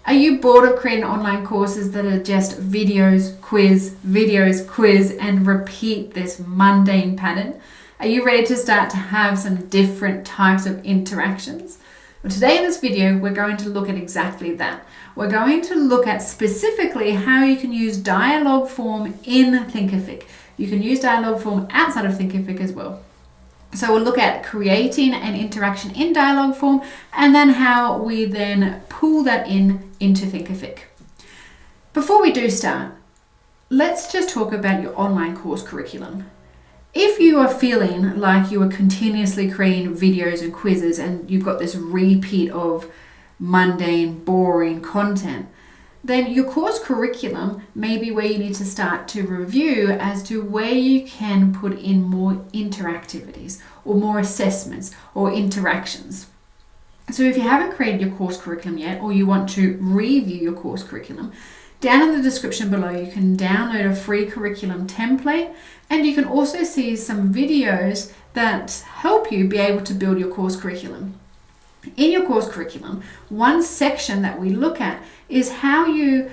Are you bored of creating online courses that are just videos, quiz, and repeat this mundane pattern? Are you ready to start to have some different types of interactions? Well, today in this video, we're going to look at exactly that. We're going to look at specifically how you can use DialogForm in Thinkific. You can use DialogForm outside of Thinkific as well. So we'll look at creating an interaction in DialogForm and then how we then pull that into Thinkific. Before we do start, let's just talk about your online course curriculum. If you are feeling like you are continuously creating videos and quizzes and you've got this repeat of mundane, boring content, then your course curriculum may be where you need to start to review as to where you can put in more interactivities or more assessments or interactions. So if you haven't created your course curriculum yet, or you want to review your course curriculum, down in the description below you can download a free curriculum template, and you can also see some videos that help you be able to build your course curriculum. In your course curriculum, one section that we look at is how you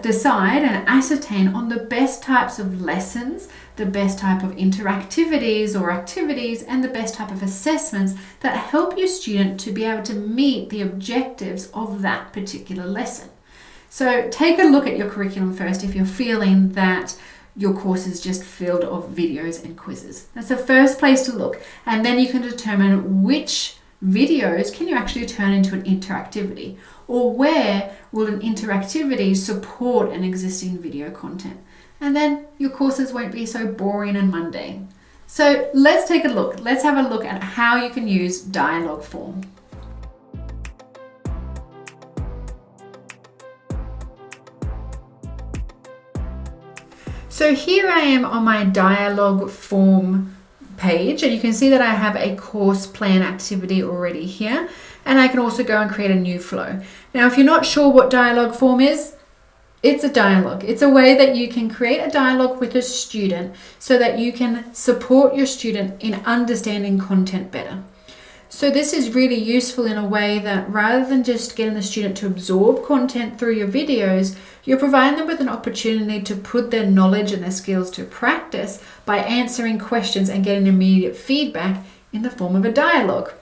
decide and ascertain on the best types of lessons, the best type of interactivities or activities, and the best type of assessments that help your student to be able to meet the objectives of that particular lesson. So take a look at your curriculum first if you're feeling that your course is just filled of videos and quizzes. That's the first place to look, and then you can determine which videos can you actually turn into an interactivity, or where will an interactivity support an existing video content, and then your courses won't be so boring and mundane. So let's take a look. Let's have a look at how you can use DialogForm. So here I am on my DialogForm page, and you can see that I have a course plan activity already here, and I can also go and create a new flow. Now, if you're not sure what DialogForm is, it's a dialogue. It's a way that you can create a dialogue with a student so that you can support your student in understanding content better. So this is really useful in a way that rather than just getting the student to absorb content through your videos, you're providing them with an opportunity to put their knowledge and their skills to practice by answering questions and getting immediate feedback in the form of a dialogue.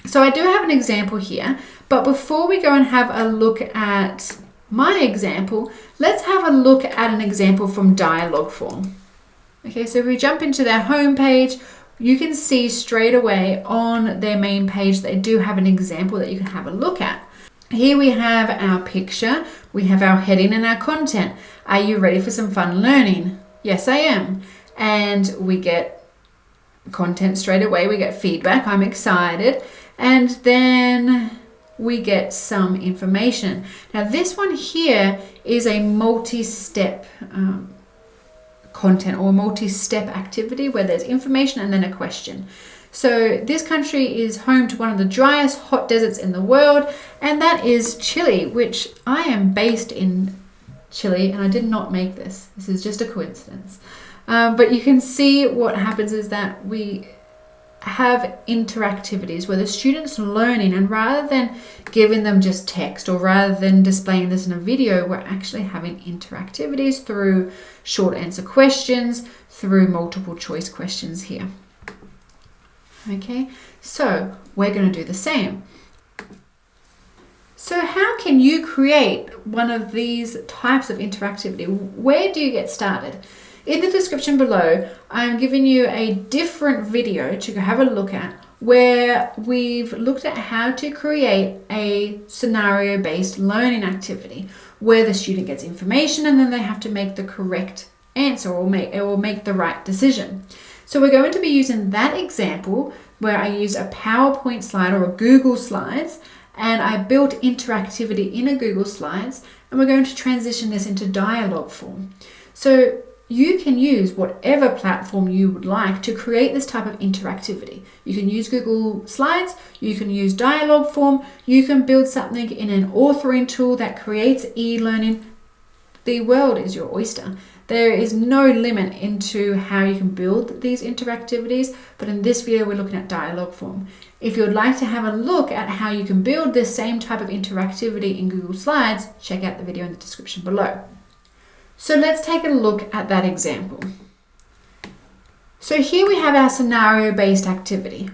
So I do have an example here, but before we go and have a look at my example, let's have a look at an example from DialogForm. Okay, so if we jump into their home page, you can see straight away on their main page they do have an example that you can have a look at. Here we have our picture, we have our heading and our content. Are you ready for some fun learning? Yes, I am. And we get content straight away, we get feedback, I'm excited, and then we get some information. Now this one here is a multi-step content or multi-step activity where there's information and then a question. So this country is home to one of the driest hot deserts in the world, and that is Chile, which I am based in Chile, and I did not make this. This is just a coincidence. But you can see what happens is that we have interactivities where the students learning, and rather than giving them just text or rather than displaying this in a video, we're actually having interactivities through short answer questions, through multiple choice questions here. Okay, so we're going to do the same. So how can you create one of these types of interactivity? Where do you get started? In the description below, I'm giving you a different video to have a look at where we've looked at how to create a scenario-based learning activity where the student gets information and then they have to make the correct answer or make the right decision. So we're going to be using that example where I use a PowerPoint slide or a Google Slides, and I built interactivity in a Google Slides, and we're going to transition this into DialogForm. So you can use whatever platform you would like to create this type of interactivity. You can use Google Slides, you can use DialogForm, you can build something in an authoring tool that creates e-learning. The world is your oyster. There is no limit into how you can build these interactivities, but in this video we're looking at DialogForm. If you would like to have a look at how you can build this same type of interactivity in Google Slides, check out the video in the description below. So let's take a look at that example. So here we have our scenario-based activity.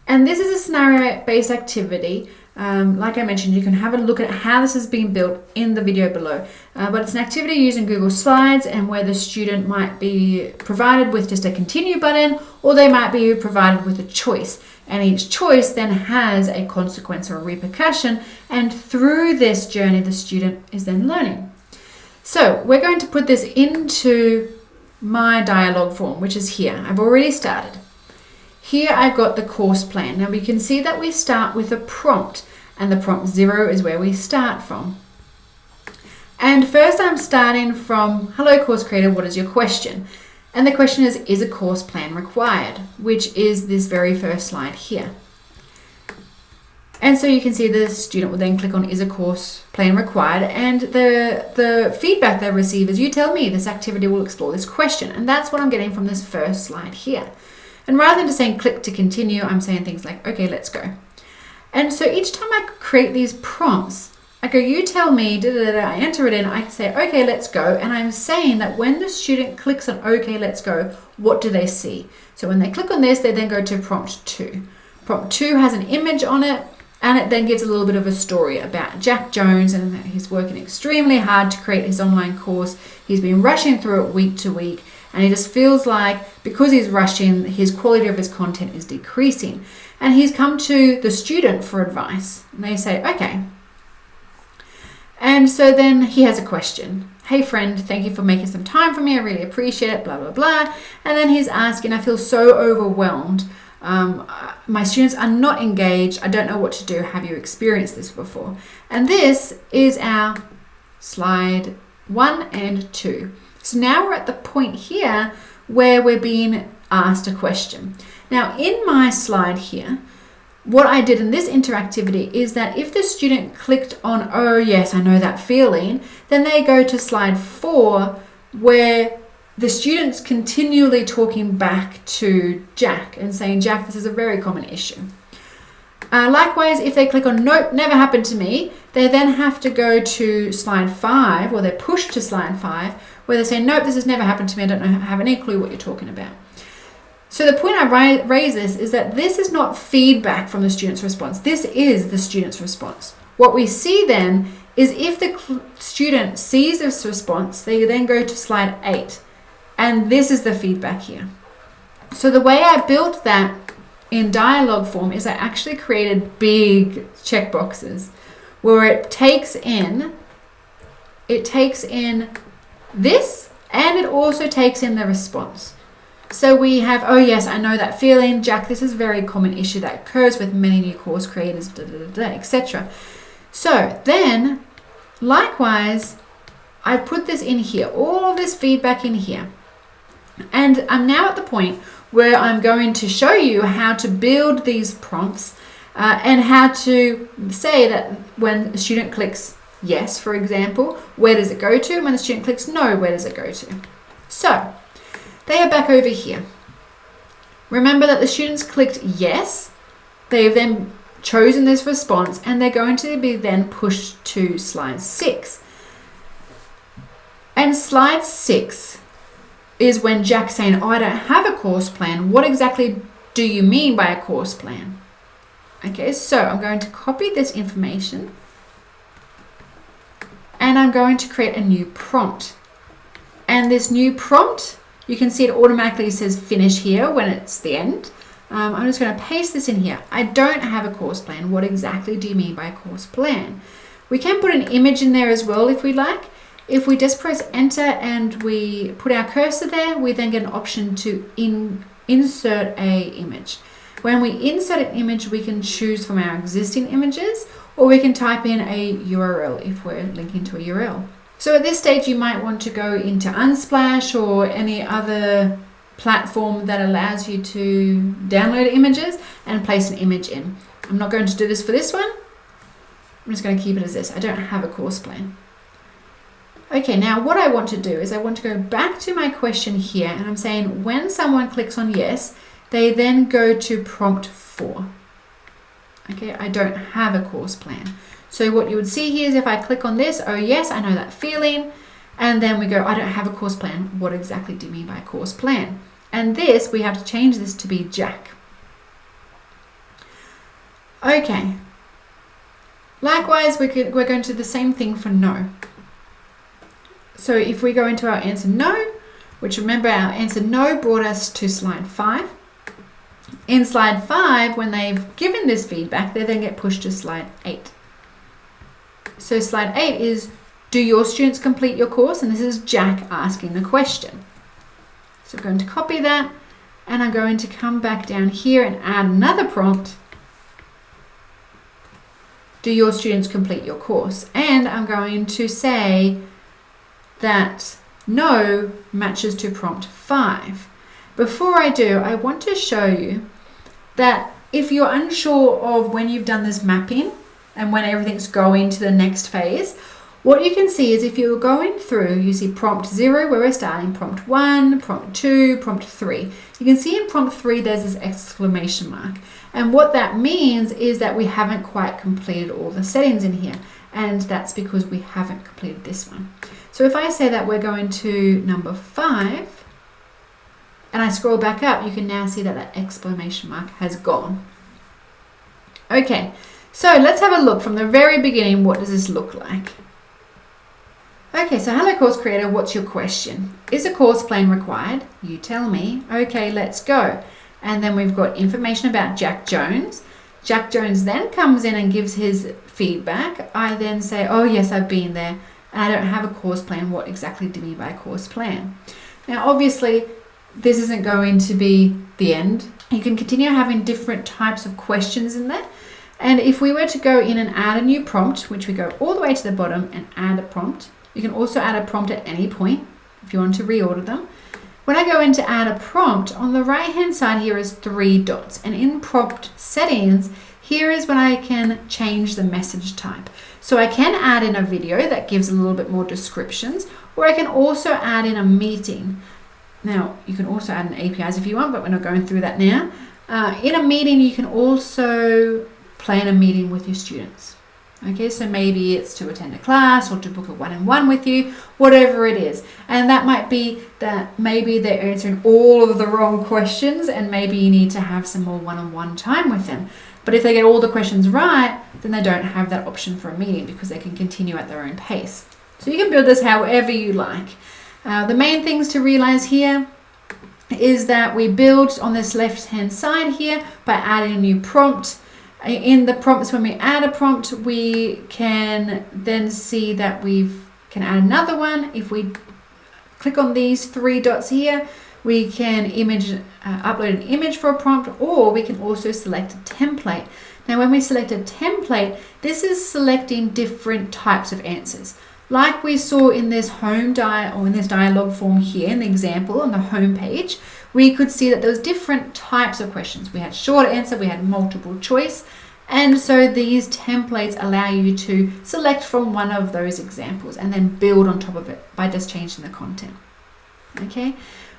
And this is a scenario-based activity. Like I mentioned, you can have a look at how this is being built in the video below. But it's an activity using Google Slides and where the student might be provided with just a continue button, or they might be provided with a choice. And each choice then has a consequence or a repercussion. And through this journey, the student is then learning. So we're going to put this into my dialogue form, which is here. I've already started. Here I've got the course plan. Now we can see that we start with a prompt, and the prompt 0 is where we start from. And first I'm starting from, hello course creator, what is your question? And the question is a course plan required? Which is this very first slide here. And so you can see the student will then click on is a course plan required, and the feedback they receive is you tell me this activity will explore this question. And that's what I'm getting from this first slide here. And rather than just saying click to continue, I'm saying things like, okay, let's go. And so each time I create these prompts, I go, you tell me, I enter it in, I say, okay, let's go. And I'm saying that when the student clicks on okay, let's go, what do they see? So when they click on this, they then go to prompt 2. Prompt 2 has an image on it, and it then gives a little bit of a story about Jack Jones and that he's working extremely hard to create his online course. He's been rushing through it week to week, and he just feels like because he's rushing, his quality of his content is decreasing. And he's come to the student for advice. And they say, okay. And so then he has a question. Hey friend, thank you for making some time for me. I really appreciate it, blah, blah, blah. And then he's asking, I feel so overwhelmed. My students are not engaged. I don't know what to do. Have you experienced this before? And this is our slide 1 and 2. So now we're at the point here where we're being asked a question. Now in my slide here, what I did in this interactivity is that if the student clicked on, oh yes, I know that feeling, then they go to slide 4 where the student's continually talking back to Jack and saying, Jack, this is a very common issue. Likewise, if they click on nope, never happened to me, they then have to go to slide 5, or they're pushed to slide 5, where they say, nope, this has never happened to me. I don't have any clue what you're talking about. So the point I raise this is that this is not feedback from the student's response. This is the student's response. What we see then is if the student sees this response, they then go to slide 8. And this is the feedback here. So the way I built that in DialogForm is I actually created big checkboxes where it takes in this, and it also takes in the response. So we have, oh yes, I know that feeling, Jack, this is a very common issue that occurs with many new course creators, etc. So then, likewise, I put this in here, all of this feedback in here. And I'm now at the point where I'm going to show you how to build these prompts and how to say that when a student clicks yes, for example, where does it go to? And when the student clicks no, where does it go to? So they are back over here. Remember that the students clicked yes. They've then chosen this response, and they're going to be then pushed to slide 6. And slide 6 is when Jack's saying, oh, I don't have a course plan. What exactly do you mean by a course plan? Okay, so I'm going to copy this information and I'm going to create a new prompt. And this new prompt, you can see it automatically says finish here when it's the end. I'm just going to paste this in here. I don't have a course plan. What exactly do you mean by a course plan? We can put an image in there as well if we like. If we just press enter and we put our cursor there, we then get an option to insert a image. When we insert an image, we can choose from our existing images, or we can type in a URL if we're linking to a URL. So at this stage, you might want to go into Unsplash or any other platform that allows you to download images and place an image in. I'm not going to do this for this one. I'm just going to keep it as this. I don't have a course plan. Okay, now what I want to do is I want to go back to my question here, and I'm saying when someone clicks on yes, they then go to prompt 4. Okay, I don't have a course plan. So what you would see here is if I click on this, oh yes, I know that feeling. And then we go, I don't have a course plan. What exactly do you mean by course plan? And this, we have to change this to be Jack. Okay. Likewise, we're going to do the same thing for no. So if we go into our answer no, which remember our answer no brought us to slide 5. In slide 5, when they've given this feedback, they then get pushed to slide 8. So slide 8 is, do your students complete your course? And this is Jack asking the question. So I'm going to copy that, and I'm going to come back down here and add another prompt. Do your students complete your course? And I'm going to say that no matches to prompt 5. Before I do, I want to show you that if you're unsure of when you've done this mapping and when everything's going to the next phase, what you can see is if you're going through, you see prompt 0 where we're starting, prompt 1, prompt 2, prompt 3. You can see in prompt 3 there's this exclamation mark. And what that means is that we haven't quite completed all the settings in here. And that's because we haven't completed this one. So if I say that we're going to number 5, and I scroll back up, you can now see that that exclamation mark has gone. Okay, so let's have a look from the very beginning. What does this look like? Okay, so hello course creator, what's your question? Is a course plan required? You tell me. Okay, let's go. And then we've got information about Jack Jones. Jack Jones then comes in and gives his feedback. I then say, oh yes, I've been there, and I don't have a course plan. What exactly do you mean by course plan? Now, obviously, this isn't going to be the end. You can continue having different types of questions in there. And if we were to go in and add a new prompt, which we go all the way to the bottom and add a prompt, you can also add a prompt at any point if you want to reorder them. When I go in to add a prompt, on the right hand side here is 3 dots. And in prompt settings, here is when I can change the message type. So I can add in a video that gives a little bit more descriptions, or I can also add in a meeting. Now, you can also add in APIs if you want, but we're not going through that now. In a meeting, you can also plan a meeting with your students. Okay, so maybe it's to attend a class or to book a one-on-one with you, whatever it is. And that might be that maybe they're answering all of the wrong questions and maybe you need to have some more one-on-one time with them. But if they get all the questions right, then they don't have that option for a meeting because they can continue at their own pace. So you can build this however you like. The main things to realize here is that we build on this left-hand side here by adding a new prompt. In the prompts, when we add a prompt, we can then see that we can add another one. If we click on these 3 dots here, we can upload an image for a prompt, or we can also select a template. Now, when we select a template, this is selecting different types of answers. Like we saw in this dialogue form here in the example on the home page, we could see that there was different types of questions. We had short answer, we had multiple choice, and so these templates allow you to select from one of those examples and then build on top of it by just changing the content. Okay,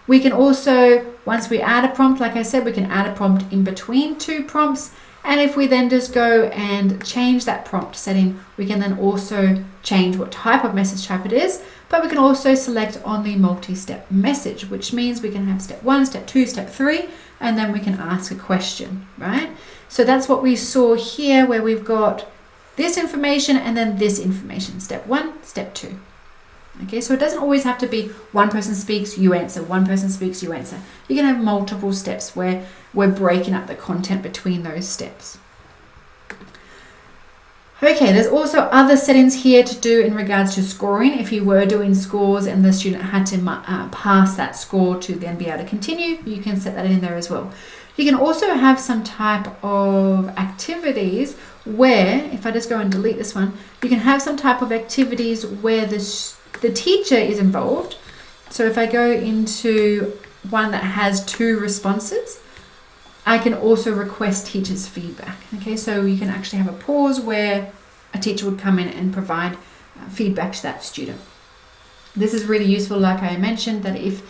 we can also, once we add a prompt, like I said, we can add a prompt in between 2 prompts. And if we then just go and change that prompt setting, we can then also change what type of message type it is, but we can also select on the multi-step message, which means we can have step 1, step 2, step 3, and then we can ask a question, right? So that's what we saw here where we've got this information and then this information, step 1, step 2. Okay, so it doesn't always have to be one person speaks, you answer, one person speaks, you answer. You can have multiple steps where we're breaking up the content between those steps. Okay, there's also other settings here to do in regards to scoring. If you were doing scores and the student had to pass that score to then be able to continue, you can set that in there as well. You can also have some type of activities where, if I just go and delete this one, you can have some type of activities where the teacher is involved. So if I go into one that has 2 responses, I can also request teachers' feedback. Okay, so you can actually have a pause where a teacher would come in and provide feedback to that student. This is really useful, like I mentioned, that if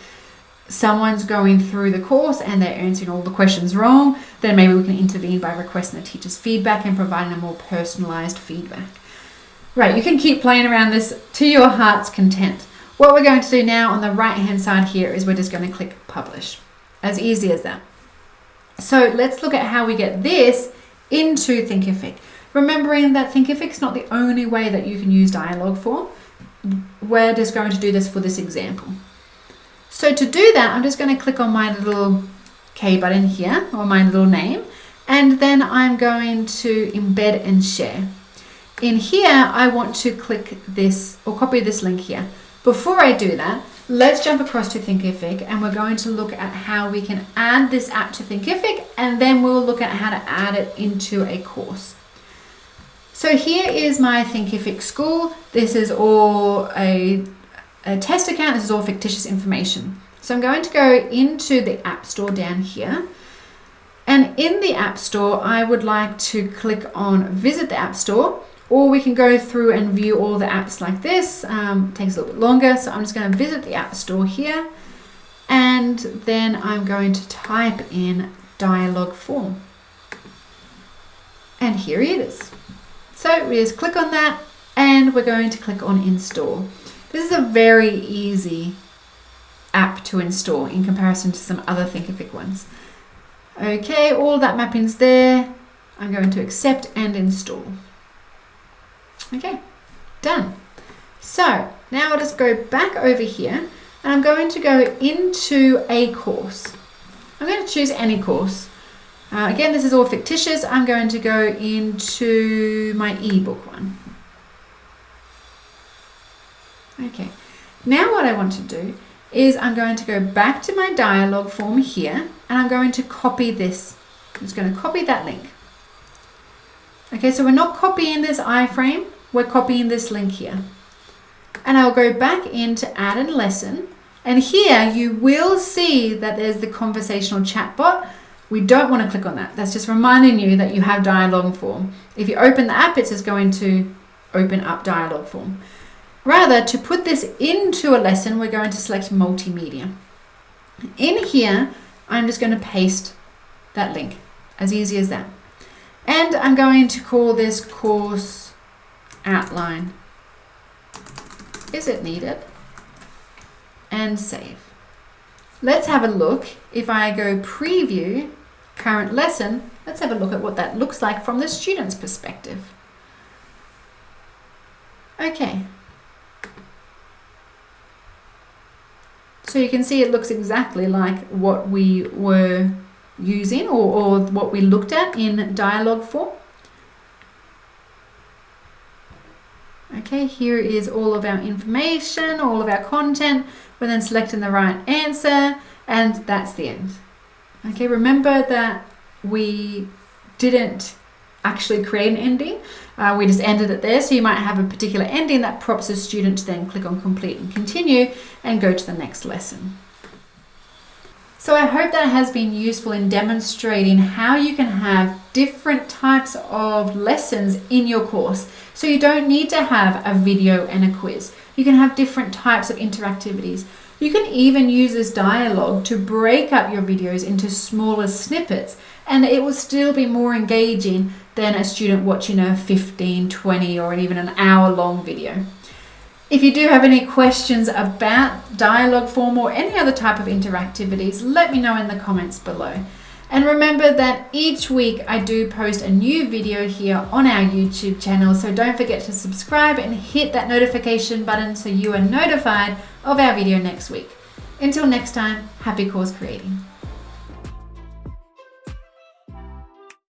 someone's going through the course and they're answering all the questions wrong, then maybe we can intervene by requesting the teacher's feedback and providing a more personalized feedback. Right, you can keep playing around this to your heart's content. What we're going to do now on the right hand side here is we're just going to click publish. As easy as that. So let's look at how we get this into Thinkific. Remembering that Thinkific is not the only way that you can use DialogForm. We're just going to do this for this example. So to do that, I'm just going to click on my little K button here, or my little name, and then I'm going to embed and share. In here, I want to click this or copy this link here. Before I do that, let's jump across to Thinkific and we're going to look at how we can add this app to Thinkific, and then we'll look at how to add it into a course. So here is my Thinkific school. This is all a test account. This is all fictitious information. So I'm going to go into the App Store down here. And in the App Store, I would like to click on Visit the App Store, or we can go through and view all the apps like this. It takes a little bit longer. So I'm just going to visit the App Store here. And then I'm going to type in DialogForm. And here it is. So we just click on that and we're going to click on install. This is a very easy app to install in comparison to some other Thinkific ones. Okay, all that mapping's there. I'm going to accept and install. Okay, done. So now I'll just go back over here and I'm going to go into a course. I'm going to choose any course. Again, this is all fictitious. I'm going to go into my ebook one. Okay, now what I want to do is I'm going to go back to my DialogForm here and I'm going to copy this. I'm just going to copy that link. Okay, so we're not copying this iframe, we're copying this link here. And I'll go back in to add a lesson. And here you will see that there's the conversational chatbot. We don't want to click on that. That's just reminding you that you have DialogForm. If you open the app, it's just going to open up DialogForm. Rather, to put this into a lesson, we're going to select multimedia. In here, I'm just going to paste that link. As easy as that. And I'm going to call this course outline. Is it needed? And save. Let's have a look. If I go preview current lesson, let's have a look at what that looks like from the student's perspective. Okay. So you can see it looks exactly like what we were using or what we looked at in DialogForm. Okay, here is all of our information, all of our content. We're then selecting the right answer, and that's the end. Okay, remember that we didn't actually create an ending. We just ended it there, so you might have a particular ending that prompts a student to then click on complete and continue and go to the next lesson. So I hope that has been useful in demonstrating how you can have different types of lessons in your course. So you don't need to have a video and a quiz. You can have different types of interactivities. You can even use this dialogue to break up your videos into smaller snippets, and it will still be more engaging than a student watching a 15, 20 or even an hour-long video. If you do have any questions about DialogForm or any other type of interactivities, let me know in the comments below. And remember that each week I do post a new video here on our YouTube channel, so don't forget to subscribe and hit that notification button so you are notified of our video next week. Until next time, happy course creating.